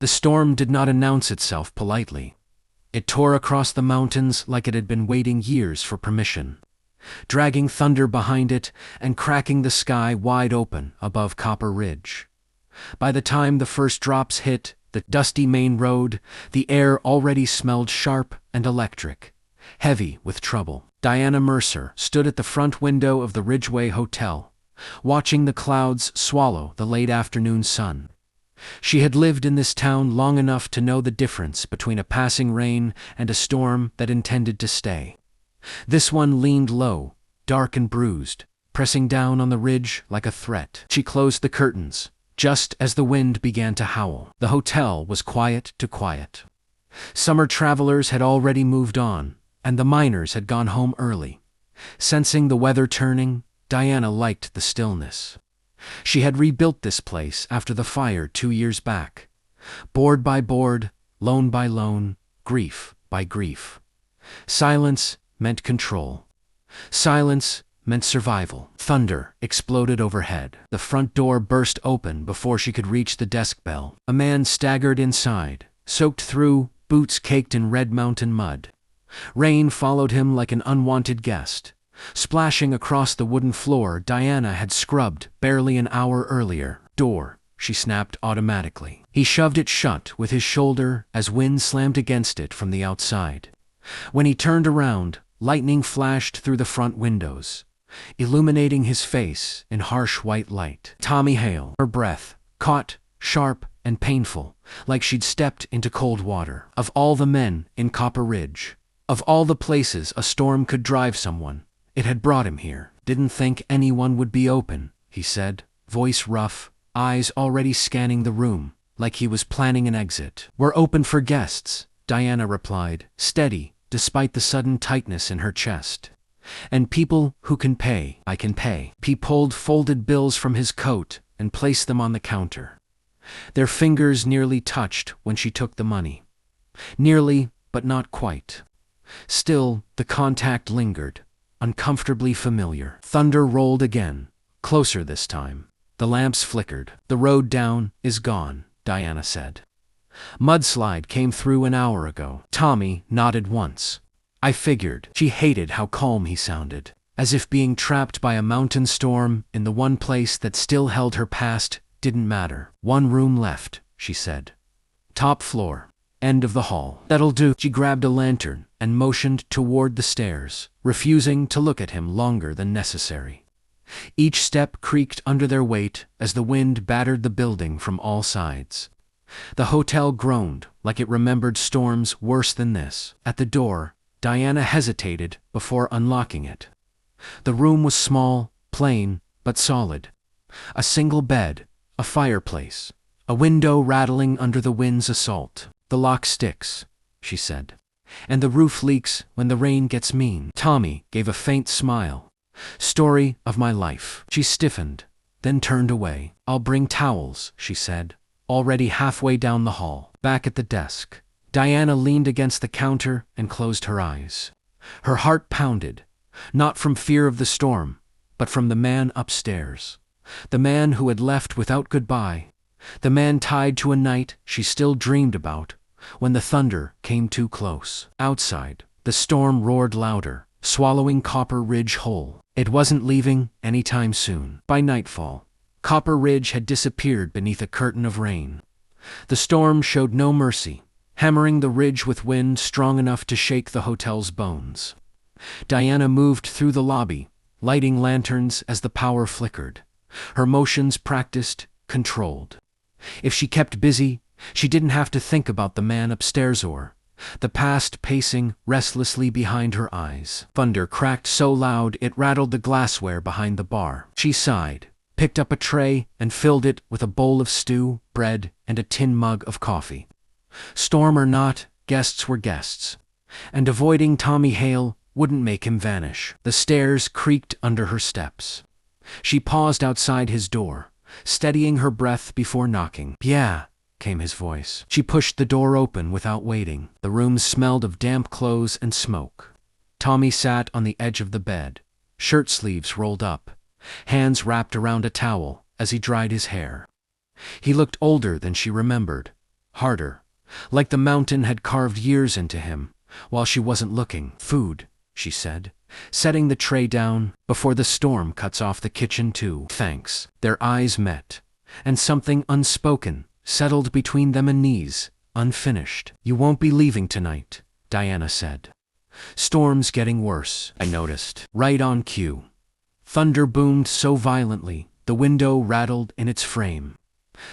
The storm did not announce itself politely. It tore across the mountains like it had been waiting years for permission, dragging thunder behind it and cracking the sky wide open above Copper Ridge. By the time the first drops hit the dusty main road, the air already smelled sharp and electric, heavy with trouble. Diana Mercer stood at the front window of the Ridgeway Hotel, watching the clouds swallow the late afternoon sun. She had lived in this town long enough to know the difference between a passing rain and a storm that intended to stay. This one leaned low, dark and bruised, pressing down on the ridge like a threat. She closed the curtains, just as the wind began to howl. The hotel was quiet to quiet. Summer travelers had already moved on, and the miners had gone home early. Sensing the weather turning, Diana liked the stillness. She had rebuilt this place after the fire 2 years back. Board by board, loan by loan, grief by grief. Silence meant control. Silence meant survival. Thunder exploded overhead. The front door burst open before she could reach the desk bell. A man staggered inside, soaked through, boots caked in red mountain mud. Rain followed him like an unwanted guest. Splashing across the wooden floor Diana had scrubbed barely an hour earlier. Door, she snapped automatically. He shoved it shut with his shoulder as wind slammed against it from the outside. When he turned around, lightning flashed through the front windows, illuminating his face in harsh white light. Tommy Hale. Her breath, caught, sharp, and painful, like she'd stepped into cold water. Of all the men in Copper Ridge, of all the places a storm could drive someone, it had brought him here. Didn't think anyone would be open, he said, voice rough, eyes already scanning the room, like he was planning an exit. We're open for guests, Diana replied, steady, despite the sudden tightness in her chest. And people who can pay, I can pay. He pulled folded bills from his coat and placed them on the counter. Their fingers nearly touched when she took the money. Nearly, but not quite. Still, the contact lingered, uncomfortably familiar. Thunder rolled again, closer this time. The lamps flickered. The road down is gone, Diana said. Mudslide came through an hour ago. Tommy nodded once. I figured. She hated how calm he sounded, as if being trapped by a mountain storm in the one place that still held her past didn't matter. One room left, she said. Top floor. End of the hall. That'll do. She grabbed a lantern and motioned toward the stairs, refusing to look at him longer than necessary. Each step creaked under their weight as the wind battered the building from all sides. The hotel groaned like it remembered storms worse than this. At the door, Diana hesitated before unlocking it. The room was small, plain, but solid. A single bed, a fireplace, a window rattling under the wind's assault. The lock sticks, she said. And the roof leaks when the rain gets mean. Tommy gave a faint smile. Story of my life. She stiffened, then turned away. I'll bring towels, she said, already halfway down the hall. Back at the desk, Diana leaned against the counter and closed her eyes. Her heart pounded, not from fear of the storm, but from the man upstairs. The man who had left without goodbye. The man tied to a night she still dreamed about, when the thunder came too close. Outside, the storm roared louder, swallowing Copper Ridge whole. It wasn't leaving anytime soon. By nightfall, Copper Ridge had disappeared beneath a curtain of rain. The storm showed no mercy, hammering the ridge with wind strong enough to shake the hotel's bones. Diana moved through the lobby, lighting lanterns as the power flickered. Her motions practiced, controlled. If she kept busy, she didn't have to think about the man upstairs or the past pacing restlessly behind her eyes. Thunder cracked so loud it rattled the glassware behind the bar. She sighed, picked up a tray, and filled it with a bowl of stew, bread, and a tin mug of coffee. Storm or not, guests were guests, and avoiding Tommy Hale wouldn't make him vanish. The stairs creaked under her steps. She paused outside his door, steadying her breath before knocking. Yeah, came his voice. She pushed the door open without waiting. The room smelled of damp clothes and smoke. Tommy sat on the edge of the bed, shirt sleeves rolled up, hands wrapped around a towel as he dried his hair. He looked older than she remembered, harder, like the mountain had carved years into him, while she wasn't looking. "Food," she said, setting the tray down before the storm cuts off the kitchen too. "Thanks." Their eyes met, and something unspoken settled between them and knees, unfinished. "You won't be leaving tonight," Diana said. "Storm's getting worse, I noticed." Right on cue. Thunder boomed so violently, the window rattled in its frame.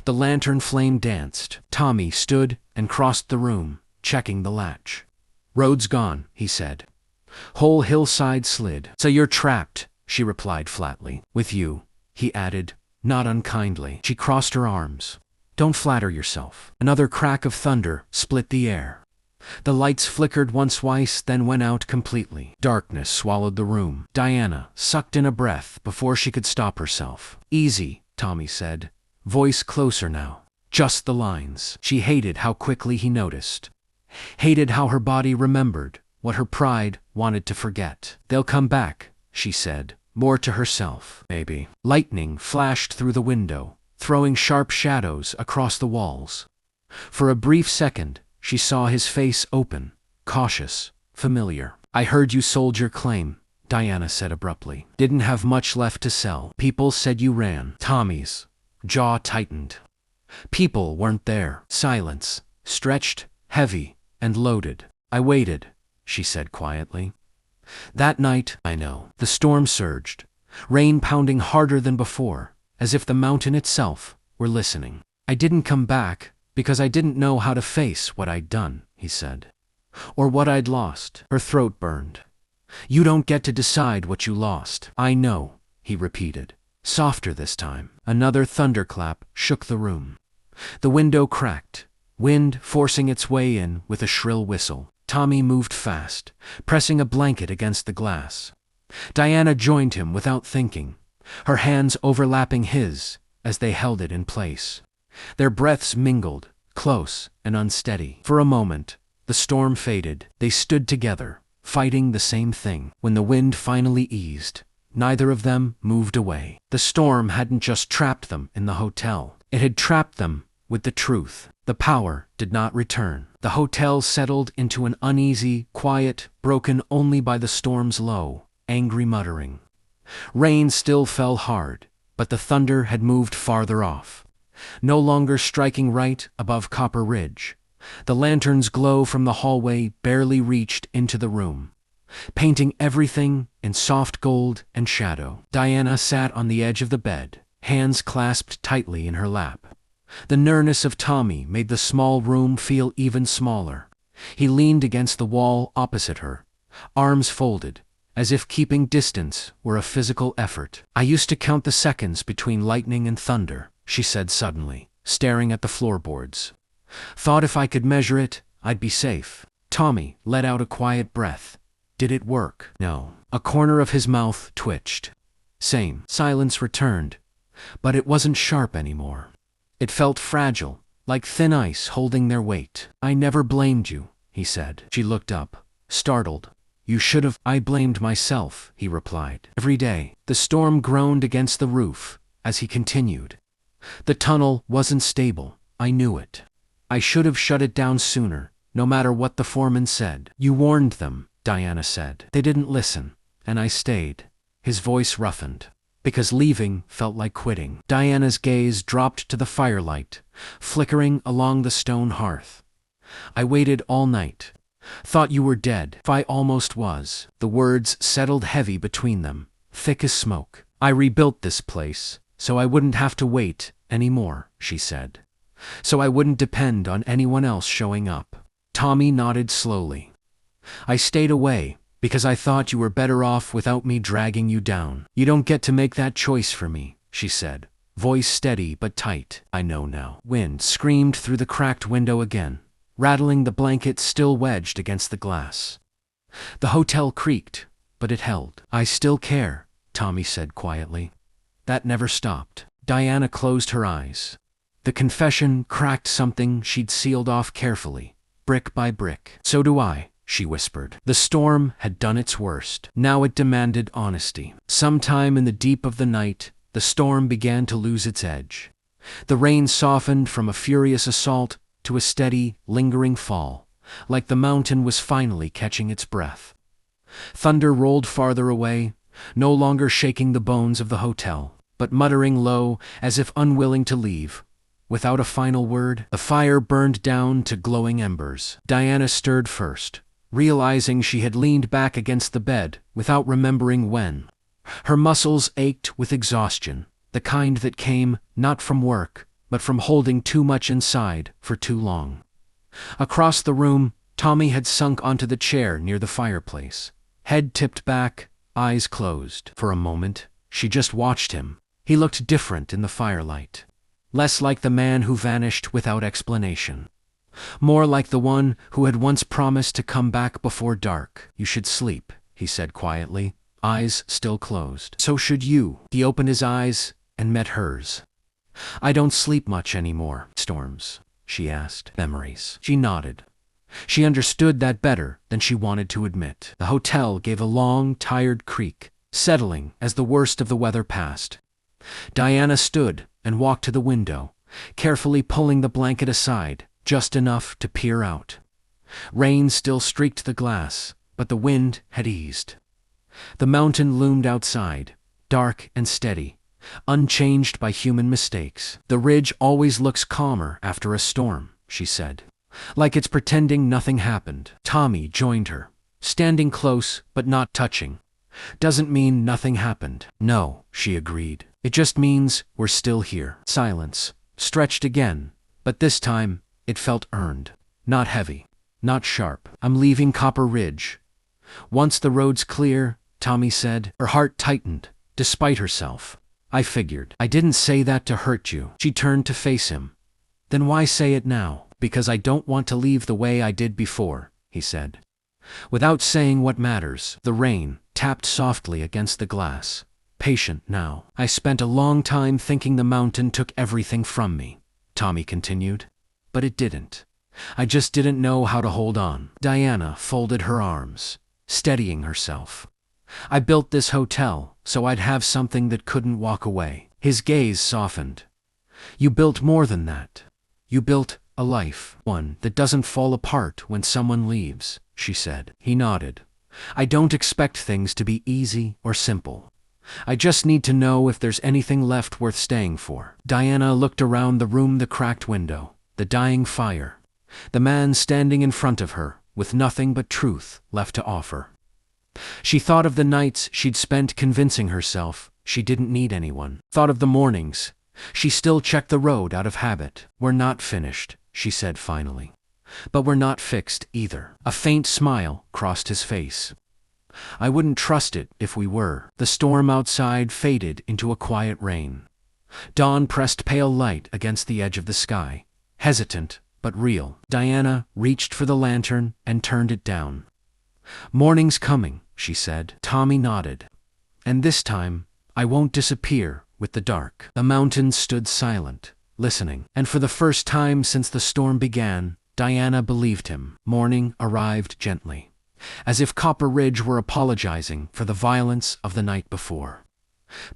The lantern flame danced. Tommy stood and crossed the room, checking the latch. "Road's gone," he said. "Whole hillside slid." "So you're trapped," she replied flatly. "With you," he added, not unkindly. She crossed her arms. "Don't flatter yourself." Another crack of thunder split the air. The lights flickered once twice, then went out completely. Darkness swallowed the room. Diana sucked in a breath before she could stop herself. "Easy," Tommy said, voice closer now. Just the lines. She hated how quickly he noticed. Hated how her body remembered what her pride wanted to forget. "They'll come back," she said, more to herself. "Maybe." Lightning flashed through the window, throwing sharp shadows across the walls. For a brief second, she saw his face open, cautious, familiar. "I heard you sold your claim," Diana said abruptly. "Didn't have much left to sell. People said you ran." Tommy's jaw tightened. People weren't there. Silence, stretched, heavy, and loaded. "I waited," she said quietly. "That night, I know." The storm surged, rain pounding harder than before, as if the mountain itself were listening. "I didn't come back because I didn't know how to face what I'd done," he said. "Or what I'd lost." Her throat burned. "You don't get to decide what you lost." "I know," he repeated, softer this time. Another thunderclap shook the room. The window cracked, wind forcing its way in with a shrill whistle. Tommy moved fast, pressing a blanket against the glass. Diana joined him without thinking, her hands overlapping his as they held it in place. Their breaths mingled, close and unsteady. For a moment, the storm faded. They stood together, fighting the same thing. When the wind finally eased, neither of them moved away. The storm hadn't just trapped them in the hotel. It had trapped them with the truth. The power did not return. The hotel settled into an uneasy, quiet, broken only by the storm's low, angry muttering. Rain still fell hard, but the thunder had moved farther off, no longer striking right above Copper Ridge. The lantern's glow from the hallway barely reached into the room, painting everything in soft gold and shadow. Diana sat on the edge of the bed, hands clasped tightly in her lap. The nearness of Tommy made the small room feel even smaller. He leaned against the wall opposite her, arms folded, as if keeping distance were a physical effort. "I used to count the seconds between lightning and thunder," she said suddenly, staring at the floorboards. "Thought if I could measure it, I'd be safe." Tommy let out a quiet breath. Did it work? No. A corner of his mouth twitched. Same. Silence returned, but it wasn't sharp anymore. It felt fragile, like thin ice holding their weight. "I never blamed you," he said. She looked up, startled. "You should have." "I blamed myself," he replied. "Every day." The storm groaned against the roof as he continued. "The tunnel wasn't stable. I knew it. I should have shut it down sooner, no matter what the foreman said." "You warned them," Diana said. "They didn't listen, and I stayed." His voice roughened, because leaving felt like quitting. Diana's gaze dropped to the firelight, flickering along the stone hearth. "I waited all night. Thought you were dead." "If I almost was." The words settled heavy between them, thick as smoke. "I rebuilt this place, so I wouldn't have to wait anymore," she said. "So I wouldn't depend on anyone else showing up." Tommy nodded slowly. "I stayed away because I thought you were better off without me dragging you down." "You don't get to make that choice for me," she said, voice steady but tight. "I know now." Wind screamed through the cracked window again, rattling the blanket still wedged against the glass. The hotel creaked, but it held. "I still care," Tommy said quietly. That never stopped. Diana closed her eyes. The confession cracked something she'd sealed off carefully, brick by brick. "So do I," she whispered. The storm had done its worst. Now it demanded honesty. Sometime in the deep of the night, the storm began to lose its edge. The rain softened from a furious assault to a steady, lingering fall, like the mountain was finally catching its breath. Thunder rolled farther away, no longer shaking the bones of the hotel, but muttering low as if unwilling to leave. Without a final word, the fire burned down to glowing embers. Diana stirred first, realizing she had leaned back against the bed without remembering when. Her muscles ached with exhaustion, the kind that came not from work, but from holding too much inside for too long. Across the room, Tommy had sunk onto the chair near the fireplace. Head tipped back, eyes closed. For a moment, she just watched him. He looked different in the firelight. Less like the man who vanished without explanation. More like the one who had once promised to come back before dark. "You should sleep," he said quietly, eyes still closed. "So should you." He opened his eyes and met hers. "I don't sleep much anymore." "Storms?" she asked. "Memories." She nodded. She understood that better than she wanted to admit. The hotel gave a long, tired creak, settling as the worst of the weather passed. Diana stood and walked to the window, carefully pulling the blanket aside, just enough to peer out. Rain still streaked the glass, but the wind had eased. The mountain loomed outside, dark and steady, unchanged by human mistakes. "The ridge always looks calmer after a storm," she said, like it's pretending nothing happened. Tommy joined her, standing close but not touching. "Doesn't mean nothing happened." "No," she agreed. "It just means we're still here." Silence, stretched again, but this time it felt earned. Not heavy, not sharp. "I'm leaving Copper Ridge. Once the road's clear," Tommy said. Her heart tightened, despite herself. "I figured. I didn't say that to hurt you." She turned to face him. "Then why say it now?" "Because I don't want to leave the way I did before," he said. Without saying what matters, the rain tapped softly against the glass, patient now. "I spent a long time thinking the mountain took everything from me," Tommy continued. "But it didn't. I just didn't know how to hold on." Diana folded her arms, steadying herself. "I built this hotel so I'd have something that couldn't walk away." His gaze softened. "You built more than that. You built a life, one that doesn't fall apart when someone leaves," she said. He nodded. "I don't expect things to be easy or simple. I just need to know if there's anything left worth staying for." Diana looked around the room, the cracked window, the dying fire, the man standing in front of her with nothing but truth left to offer. She thought of the nights she'd spent convincing herself she didn't need anyone. Thought of the mornings. She still checked the road out of habit. "We're not finished," she said finally. "But we're not fixed either." A faint smile crossed his face. "I wouldn't trust it if we were." The storm outside faded into a quiet rain. Dawn pressed pale light against the edge of the sky, hesitant but real. Diana reached for the lantern and turned it down. "Morning's coming," she said. Tommy nodded. "And this time, I won't disappear with the dark." The mountains stood silent, listening, and for the first time since the storm began, Diana believed him. Morning arrived gently, as if Copper Ridge were apologizing for the violence of the night before.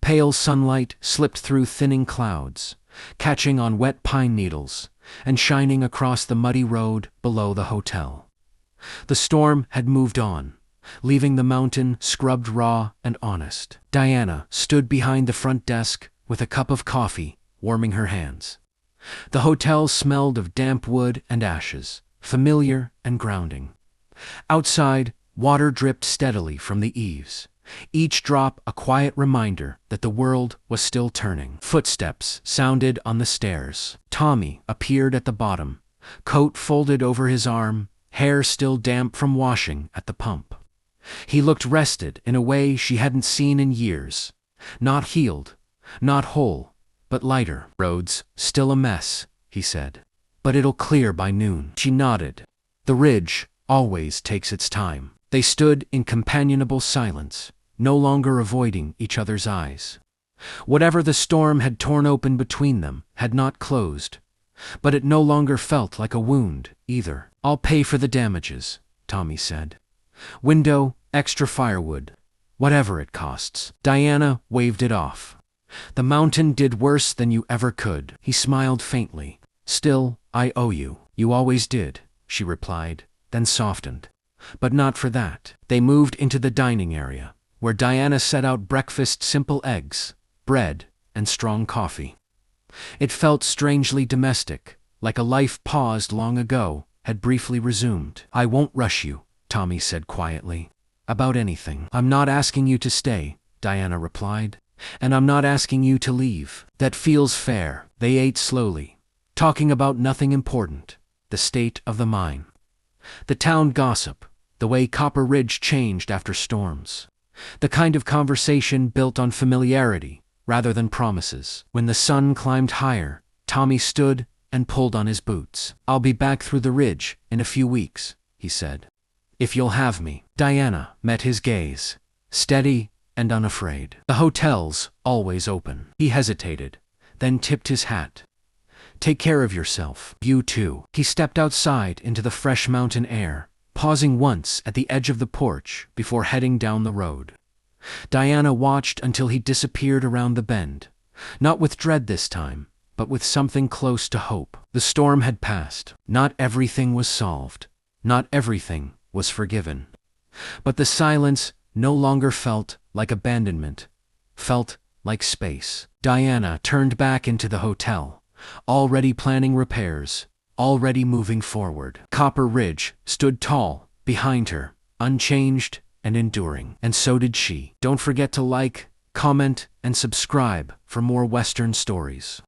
Pale sunlight slipped through thinning clouds, catching on wet pine needles, and shining across the muddy road below the hotel. The storm had moved on, leaving the mountain scrubbed raw and honest. Diana stood behind the front desk with a cup of coffee, warming her hands. The hotel smelled of damp wood and ashes, familiar and grounding. Outside, water dripped steadily from the eaves, each drop a quiet reminder that the world was still turning. Footsteps sounded on the stairs. Tommy appeared at the bottom, coat folded over his arm, hair still damp from washing at the pump. He looked rested in a way she hadn't seen in years. Not healed, not whole, but lighter. "Road's still a mess," he said. "But it'll clear by noon." She nodded. The ridge always takes its time. They stood in companionable silence, no longer avoiding each other's eyes. Whatever the storm had torn open between them had not closed, but it no longer felt like a wound, either. "I'll pay for the damages," Tommy said. "Window, extra firewood, whatever it costs." Diana waved it off. "The mountain did worse than you ever could." He smiled faintly. "Still, I owe you." You always did, she replied, then softened. But not for that. They moved into the dining area, where Diana set out breakfast: simple eggs, bread, and strong coffee. It felt strangely domestic, like a life paused long ago had briefly resumed. I won't rush you, Tommy said quietly. About anything. I'm not asking you to stay, Diana replied. And I'm not asking you to leave. That feels fair. They ate slowly, talking about nothing important: the state of the mine, the town gossip, the way Copper Ridge changed after storms. The kind of conversation built on familiarity rather than promises. When the sun climbed higher, Tommy stood and pulled on his boots. I'll be back through the ridge in a few weeks, he said. If you'll have me. Diana met his gaze, steady and unafraid. The hotel's always open. He hesitated, then tipped his hat. Take care of yourself. You too. He stepped outside into the fresh mountain air, pausing once at the edge of the porch before heading down the road. Diana watched until he disappeared around the bend, not with dread this time, but with something close to hope. The storm had passed. Not everything was solved. Not everything was forgiven. But the silence no longer felt like abandonment, felt like space. Diana turned back into the hotel, already planning repairs, already moving forward. Copper Ridge stood tall behind her, unchanged and enduring. And so did she. Don't forget to like, comment, and subscribe for more Western stories.